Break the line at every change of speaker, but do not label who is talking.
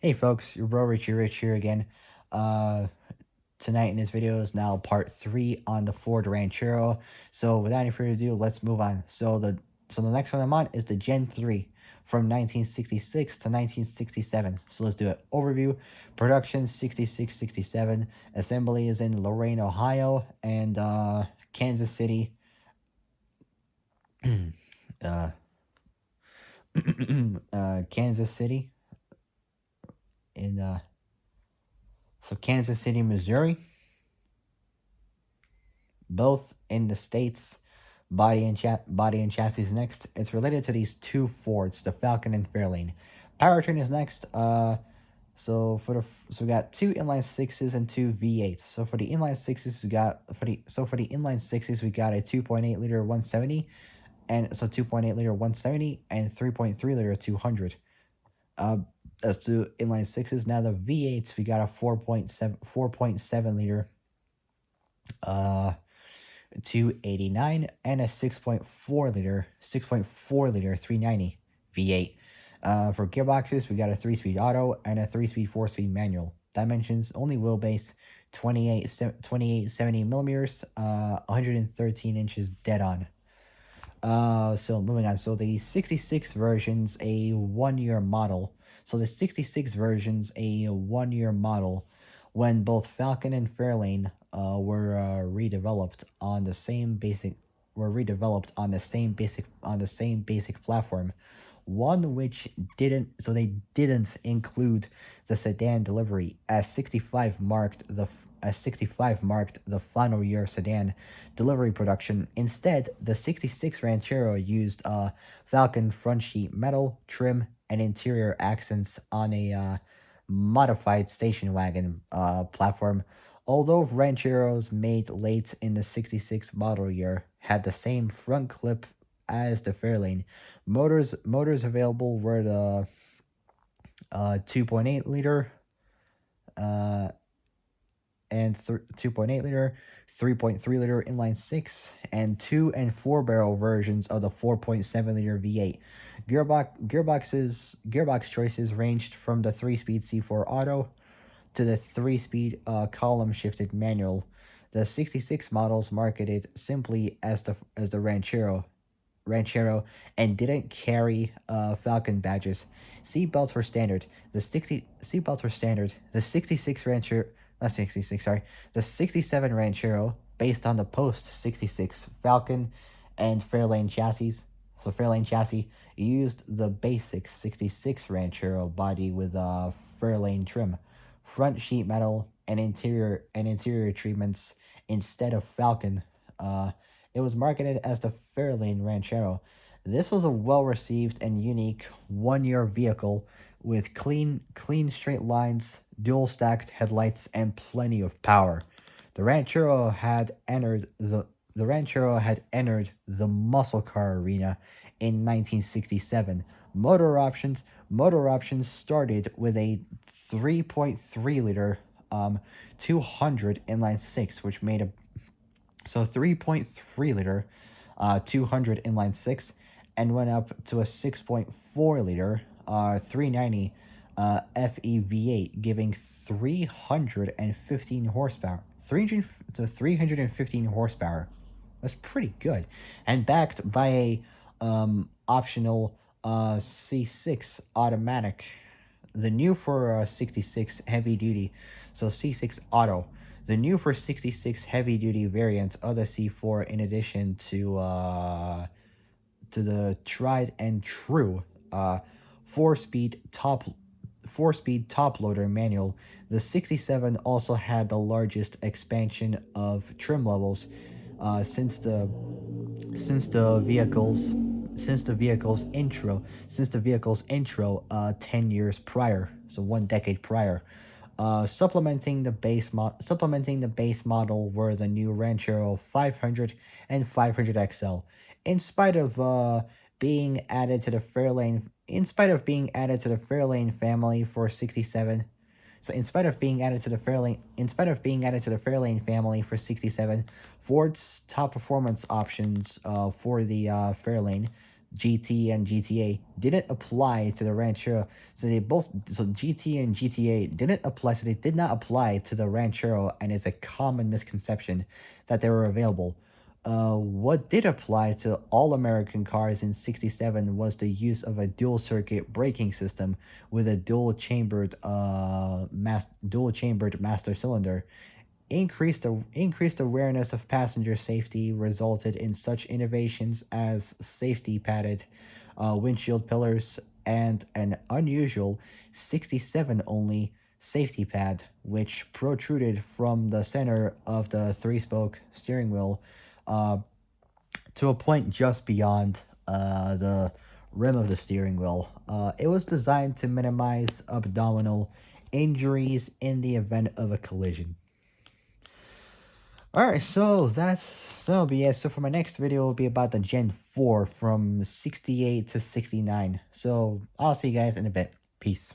Hey folks, your bro Richie Rich here again. Uh, Tonight in this video is now part 3 on the Ford Ranchero. So without any further ado, let's move on. So the next one I'm on is the Gen 3 from 1966 to 1967. So let's do it. Overview: production 66-67. Assembly is in Lorain, Ohio, and Kansas City. uh, Kansas City in Kansas City, Missouri, both in the states. Body and chassis next. It's related to these two Fords, the Falcon and Fairlane. Powertrain is next. So we got two inline sixes and two V8s. So for the inline sixes we got a 2.8 liter 170, and so 2.8 liter 170 and 3.3 liter 200. Uh, as to inline sixes. Now the V8s, we got a 4.7 liter 289 and a 6.4 liter 390 V8. For gearboxes, we got a 3-speed auto and a 3-speed 4-speed manual. Dimensions: only wheelbase 2870 millimeters, 113 inches dead on. So moving on. So the 66 version's a 1-year model. So the 66 version's a 1-year model when both Falcon and Fairlane were redeveloped on the same basic platform. One which didn't include the sedan delivery, as 65 marked the final year sedan delivery production. Instead, the 66 Ranchero used Falcon front sheet metal trim and interior accents on a modified station wagon platform. Although Rancheros made late in the 66 model year had the same front clip as the Fairlane, motors available were the 2.8 liter uh, and 2.8 liter, 3.3 liter inline six, and 2 and 4 barrel versions of the 4.7 liter V8. Gearbox choices ranged from the 3-speed C4 auto to the 3-speed column shifted manual. The 66 models marketed simply as the Ranchero and didn't carry Falcon badges. Seatbelts were standard. The 66 Ranchero, not 66, sorry, the 67 Ranchero, based on the post 66 Falcon and Fairlane chassis. So Fairlane chassis used the basic 66 Ranchero body with Fairlane trim, front sheet metal, and interior treatments instead of Falcon. It was marketed as the Fairlane Ranchero. This was a well-received and unique one-year vehicle with clean straight lines, dual-stacked headlights, and plenty of power. The Ranchero had entered the muscle car arena in 1967. Motor options started with a 3.3 liter 200 inline six, which made a 3.3 liter 200 inline six, and went up to a 6.4 liter 390 FEV8, giving 315 horsepower. 315 horsepower. That's pretty good, and backed by a optional C6 automatic. The new for 66 heavy duty, so C6 auto. The new for 66 heavy duty variant of the C4, in addition to the tried and true uh, four speed top loader manual. The 67 also had the largest expansion of trim levels since the vehicle's intro 10 years prior, so 1 decade prior. Supplementing the base model were the new Ranchero 500 and 500 XL. In spite of being added to the Fairlane family for 67. So in spite of being added to the Fairlane family for 67, Ford's top performance options for the Fairlane, GT and GTA didn't apply to the Ranchero. So GT and GTA didn't apply, so they did not apply to the Ranchero, and it's a common misconception that they were available. What did apply to all American cars in 67 was the use of a dual circuit braking system with a dual chambered master cylinder. Increased awareness of passenger safety resulted in such innovations as safety padded windshield pillars and an unusual 67 only safety pad, which protruded from the center of the three spoke steering wheel uh, to a point just beyond the rim of the steering wheel. It was designed to minimize abdominal injuries in the event of a collision. Alright, so that'll be it. So for my next video will be about the Gen 4 from 68 to 69. So I'll see you guys in a bit. Peace.